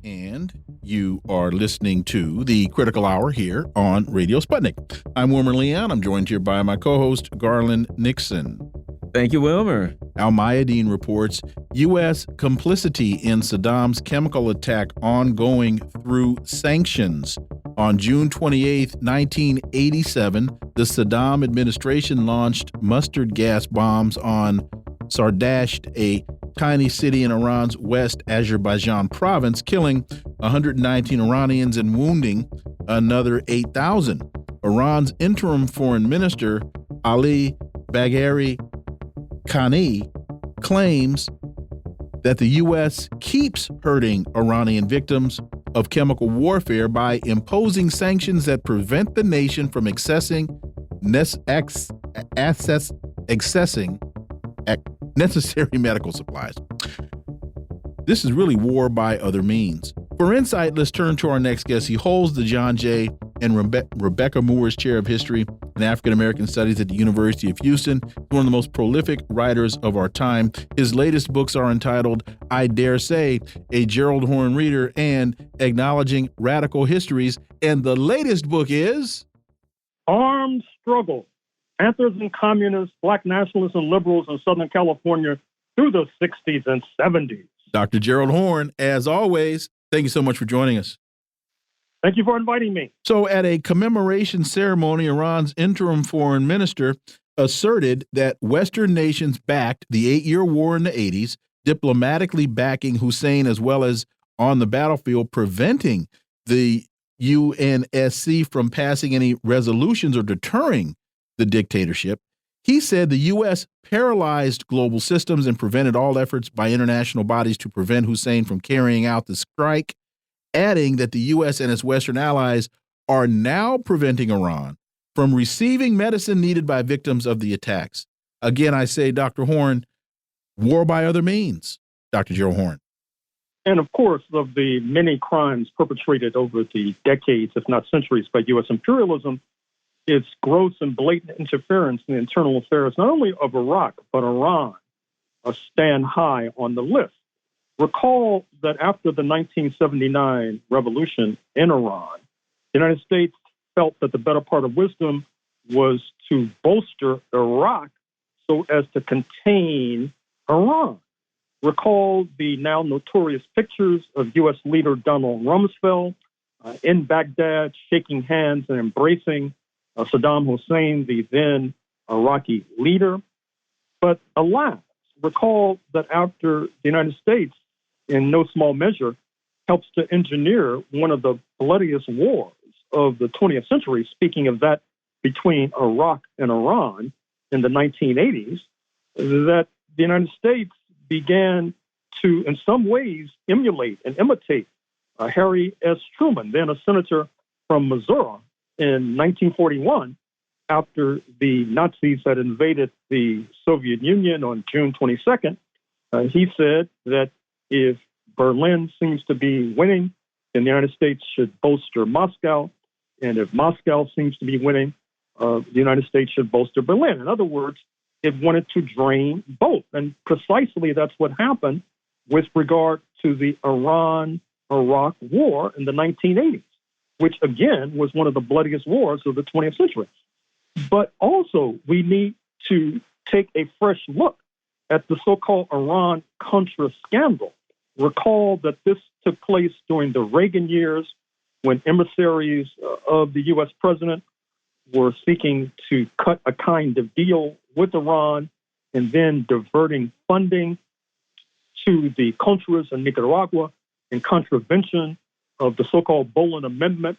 And you are listening to the Critical Hour here on Radio Sputnik. I'm Wilmer Leon. I'm joined here by my co-host, Garland Nixon. Thank you, Wilmer. Al Mayadeen reports U.S. complicity in Saddam's chemical attack ongoing through sanctions. On June 28, 1987, the Saddam administration launched mustard gas bombs on Sardasht, a tiny city in Iran's West Azerbaijan province, killing 119 Iranians and wounding another 8,000. Iran's interim foreign minister, Ali Bagheri Khani, claims that the U.S. keeps hurting Iranian victims of chemical warfare by imposing sanctions that prevent the nation from accessing necessary medical supplies. This is really war by other means. For insight, let's turn to our next guest. He holds the John J. and Rebecca Moore's Chair of History and African American Studies at the University of Houston. He's one of the most prolific writers of our time. His latest books are entitled, I Dare Say, A Gerald Horne Reader, and Acknowledging Radical Histories. And the latest book is Armed Struggle, Panthers and Communists, Black Nationalists and Liberals in Southern California through the 60s and 70s. Dr. Gerald Horne, as always, thank you so much for joining us. Thank you for inviting me. So at a commemoration ceremony, Iran's interim foreign minister asserted that Western nations backed the 8-year war in the 80s, diplomatically backing Hussein as well as on the battlefield, preventing the UNSC from passing any resolutions or deterring the dictatorship. He said the U.S. paralyzed global systems and prevented all efforts by international bodies to prevent Hussein from carrying out the strike, adding that the U.S. and its Western allies are now preventing Iran from receiving medicine needed by victims of the attacks. Again, I say, Dr. Horne, war by other means. Dr. Gerald Horne. And of course, of the many crimes perpetrated over the decades, if not centuries, by U.S. imperialism, its gross and blatant interference in the internal affairs, not only of Iraq, but Iran, stand high on the list. Recall that after the 1979 revolution in Iran, the United States felt that the better part of wisdom was to bolster Iraq so as to contain Iran. Recall the now notorious pictures of U.S. leader Donald Rumsfeld in Baghdad, shaking hands and embracing Saddam Hussein, the then Iraqi leader. But alas, recall that after the United States, in no small measure, helps to engineer one of the bloodiest wars of the 20th century, speaking of that between Iraq and Iran in the 1980s, that the United States began to, in some ways, emulate and imitate Harry S. Truman, then a senator from Missouri, in 1941, after the Nazis had invaded the Soviet Union on June 22nd. He said that if Berlin seems to be winning, then the United States should bolster Moscow. And if Moscow seems to be winning, the United States should bolster Berlin. In other words, it wanted to drain both. And precisely that's what happened with regard to the Iran-Iraq war in the 1980s, which again was one of the bloodiest wars of the 20th century. But also we need to take a fresh look at the so-called Iran-Contra scandal. Recall that this took place during the Reagan years when emissaries of the U.S. president were seeking to cut a kind of deal with Iran and then diverting funding to the Contras in Nicaragua in contravention of the so-called Boland Amendment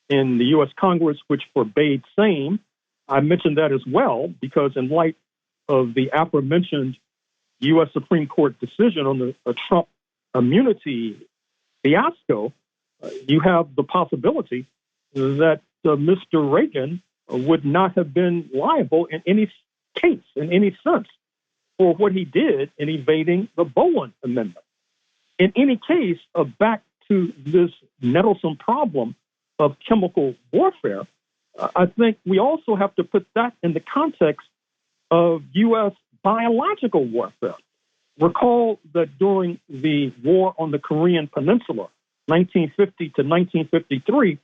in the U.S. Congress, which forbade same. I mentioned that as well because in light of the aforementioned U.S. Supreme Court decision on the Trump immunity fiasco, you have the possibility that Mr. Reagan would not have been liable in any case, in any sense, for what he did in evading the Boland Amendment. In any case, back to this nettlesome problem of chemical warfare, I think we also have to put that in the context of U.S. biological warfare. Recall that during the war on the Korean Peninsula, 1950 to 1953,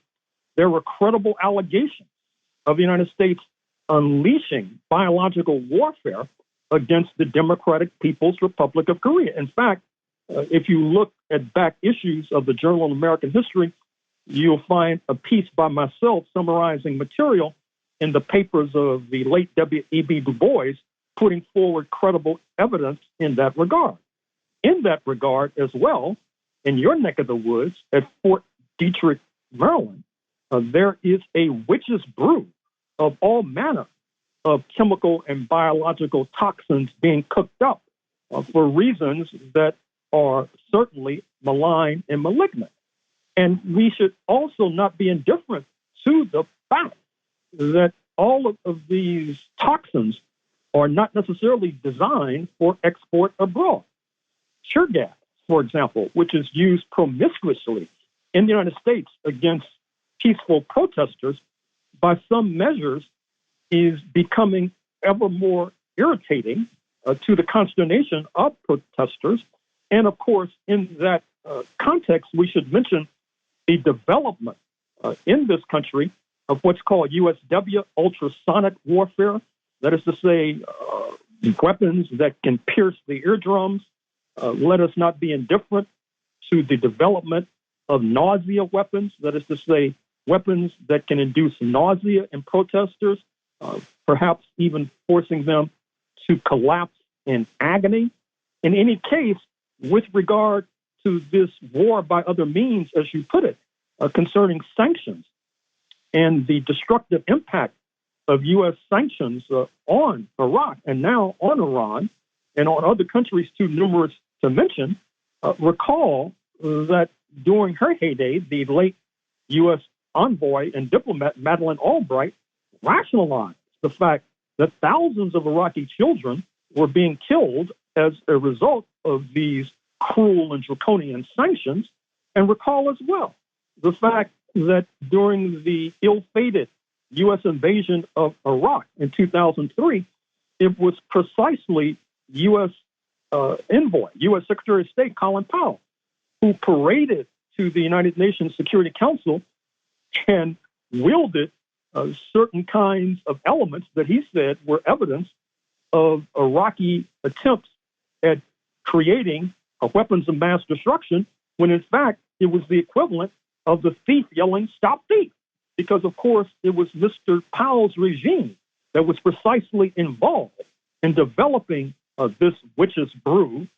there were credible allegations of the United States unleashing biological warfare against the Democratic People's Republic of Korea. In fact, if you look at back issues of the Journal of American History, you'll find a piece by myself summarizing material in the papers of the late W.E.B. Du Bois, putting forward credible evidence in that regard. In that regard as well, in your neck of the woods at Fort Detrick, Maryland, there is a witch's brew of all manner of chemical and biological toxins being cooked up for reasons that are certainly malign and malignant. And we should also not be indifferent to the fact that all of these toxins are not necessarily designed for export abroad. Tear gas, for example, which is used promiscuously in the United States against peaceful protesters, by some measures is becoming ever more irritating to the consternation of protesters. And of course, in that context, we should mention the development in this country of what's called USW, ultrasonic warfare. That is to say, weapons that can pierce the eardrums. Let us not be indifferent to the development of nausea weapons. That is to say, weapons that can induce nausea in protesters, perhaps even forcing them to collapse in agony. In any case, with regard to this war by other means, as you put it, concerning sanctions and the destructive impact of U.S. sanctions on Iraq and now on Iran and on other countries too numerous to mention, recall that during her heyday, the late U.S. envoy and diplomat Madeleine Albright rationalized the fact that thousands of Iraqi children were being killed as a result of these cruel and draconian sanctions. And recall as well the fact that during the ill-fated U.S. invasion of Iraq in 2003, it was precisely U.S. envoy, U.S. Secretary of State Colin Powell, who paraded to the United Nations Security Council and wielded certain kinds of elements that he said were evidence of Iraqi attempts at creating weapons of mass destruction, when in fact it was the equivalent of the thief yelling, "Stop thief!" Because, of course, it was Mr. Powell's regime that was precisely involved in developing this witch's brew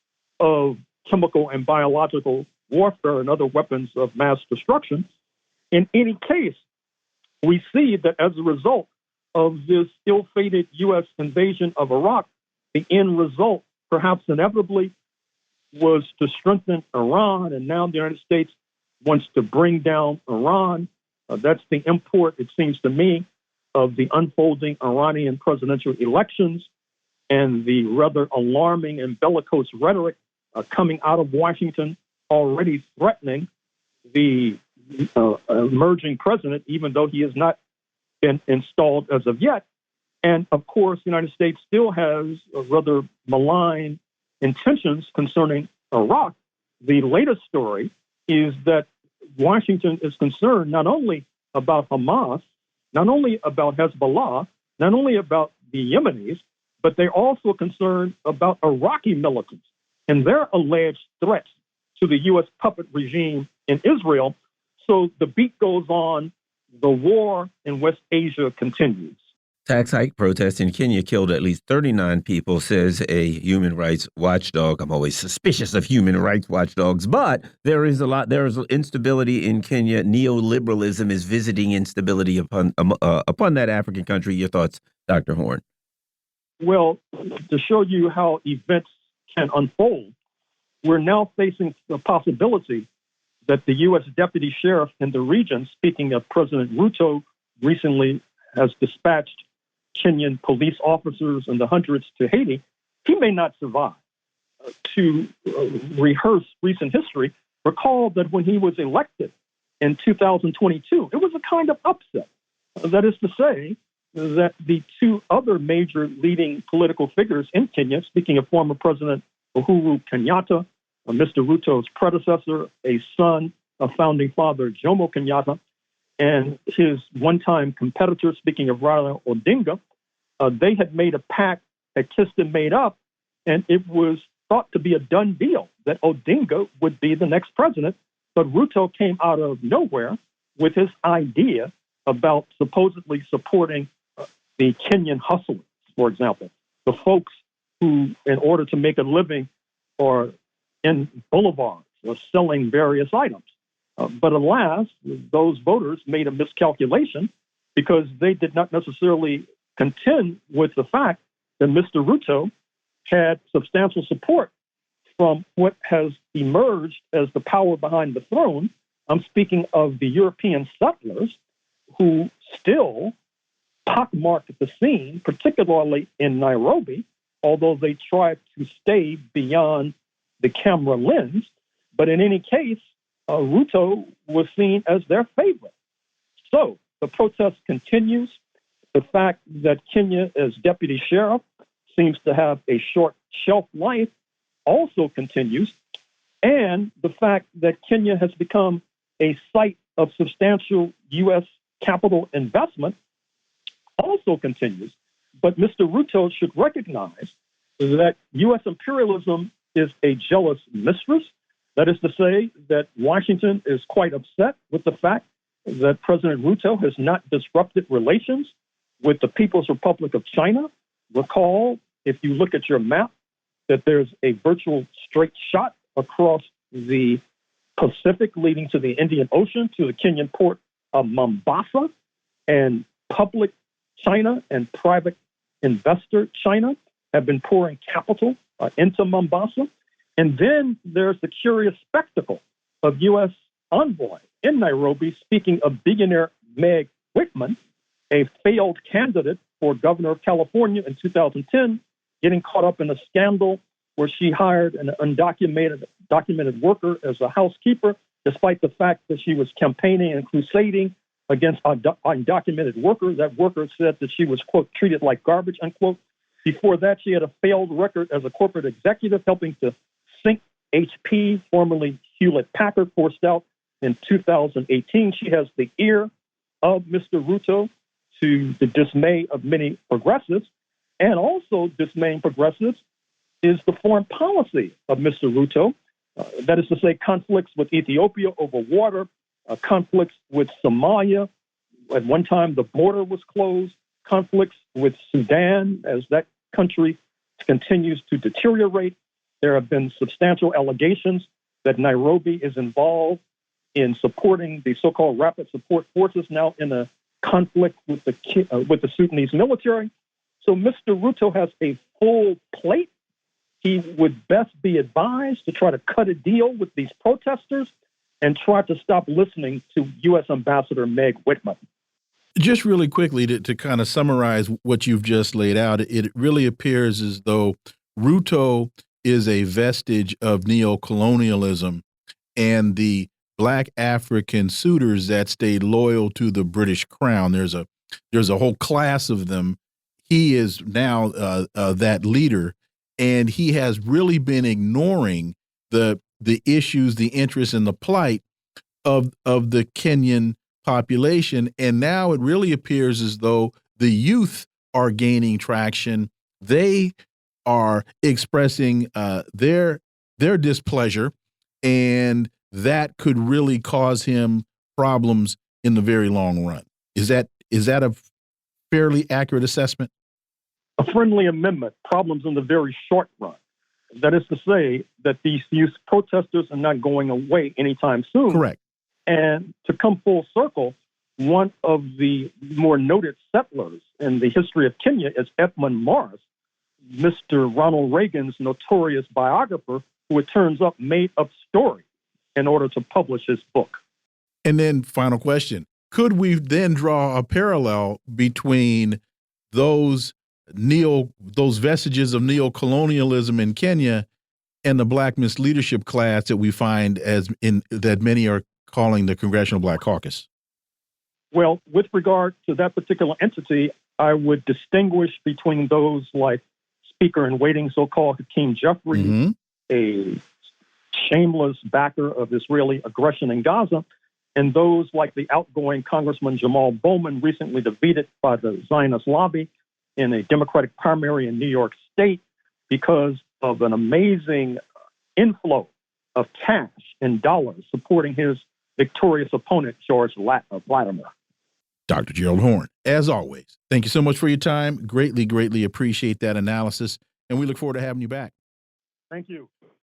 of chemical and biological warfare and other weapons of mass destruction. In any case, we see that as a result of this ill-fated U.S. invasion of Iraq, the end result, perhaps inevitably, was to strengthen Iran, and now the United States wants to bring down Iran. That's the import, it seems to me, of the unfolding Iranian presidential elections and the rather alarming and bellicose rhetoric coming out of Washington, already threatening the emerging president, even though he has not been installed as of yet. And of course, the United States still has rather malign intentions concerning Iraq. The latest story is that Washington is concerned not only about Hamas, not only about Hezbollah, not only about the Yemenis, but they're also concerned about Iraqi militants and their alleged threats to the U.S. puppet regime in Israel. So the beat goes on. The war in West Asia continues. Tax hike protests in Kenya killed at least 39 people, says a human rights watchdog. I'm always suspicious of human rights watchdogs, but there is instability in Kenya. Neoliberalism is visiting instability upon that African country. Your thoughts, Dr. Horne? Well, to show you how events can unfold, we're now facing the possibility that the U.S. deputy sheriff in the region, speaking of President Ruto, recently has dispatched Kenyan police officers in the hundreds to Haiti. He may not survive. To rehearse recent history, recall that when he was elected in 2022, it was a kind of upset. That is to say that the two other major leading political figures in Kenya, speaking of former President Uhuru Kenyatta, Mr. Ruto's predecessor, a son founding father Jomo Kenyatta and his one-time competitor, speaking of Raila Odinga, they had made a pact, had kissed and made up, and it was thought to be a done deal that Odinga would be the next president. But Ruto came out of nowhere with his idea about supposedly supporting the Kenyan hustlers, for example, the folks who, in order to make a living, are in boulevards or selling various items. But alas, those voters made a miscalculation because they did not necessarily contend with the fact that Mr. Ruto had substantial support from what has emerged as the power behind the throne. I'm speaking of the European settlers who still pockmarked the scene, particularly in Nairobi, although they tried to stay beyond the camera lens. But in any case, Ruto was seen as their favorite. So the protest continues. The fact that Kenya, as deputy sheriff, seems to have a short shelf life also continues. And the fact that Kenya has become a site of substantial U.S. capital investment also continues. But Mr. Ruto should recognize that U.S. imperialism is a jealous mistress. That is to say that Washington is quite upset with the fact that President Ruto has not disrupted relations with the People's Republic of China. Recall, if you look at your map, that there's a virtual straight shot across the Pacific leading to the Indian Ocean to the Kenyan port of Mombasa, and public China and private investor China have been pouring capital into Mombasa. And then there's the curious spectacle of U.S. envoy in Nairobi speaking of billionaire Meg Whitman, a failed candidate for governor of California in 2010, getting caught up in a scandal where she hired an documented worker as a housekeeper, despite the fact that she was campaigning and crusading against undocumented workers. That worker said that she was, quote, treated like garbage, unquote. Before that, she had a failed record as a corporate executive, helping to sink HP, formerly Hewlett Packard, forced out in 2018. She has the ear of Mr. Ruto, to the dismay of many progressives, and also dismaying progressives is the foreign policy of Mr. Ruto. That is to say, conflicts with Ethiopia over water, conflicts with Somalia. At one time, the border was closed. Conflicts with Sudan as that country continues to deteriorate. There have been substantial allegations that Nairobi is involved in supporting the so-called rapid support forces, now in a conflict with the Sudanese military. So Mr. Ruto has a full plate. He would best be advised to try to cut a deal with these protesters and try to stop listening to U.S. Ambassador Meg Whitman. Just really quickly to kind of summarize what you've just laid out, it really appears as though Ruto is a vestige of neocolonialism, and the Black African suitors that stayed loyal to the British crown. There's a whole class of them. He is now that leader, and he has really been ignoring the issues, the interests, and the plight of the Kenyan population. And now it really appears as though the youth are gaining traction. They are expressing their displeasure, and that could really cause him problems in the very long run. Is that a fairly accurate assessment? A friendly amendment, problems in the very short run. That is to say that these youth protesters are not going away anytime soon. Correct. And to come full circle, one of the more noted settlers in the history of Kenya is Edmund Morris, Mr. Ronald Reagan's notorious biographer, who it turns up made up stories in order to publish his book. And then final question, could we then draw a parallel between those vestiges of neocolonialism in Kenya and the Black misleadership class that we find that many are calling the Congressional Black Caucus? Well, with regard to that particular entity, I would distinguish between those like Speaker in waiting, so-called Hakeem Jeffries, a shameless backer of Israeli aggression in Gaza, and those like the outgoing Congressman Jamal Bowman, recently defeated by the Zionist lobby in a Democratic primary in New York State because of an amazing inflow of cash and dollars supporting his victorious opponent, George Vladimir. Dr. Gerald Horne, as always, thank you so much for your time. Greatly, greatly appreciate that analysis, and we look forward to having you back. Thank you.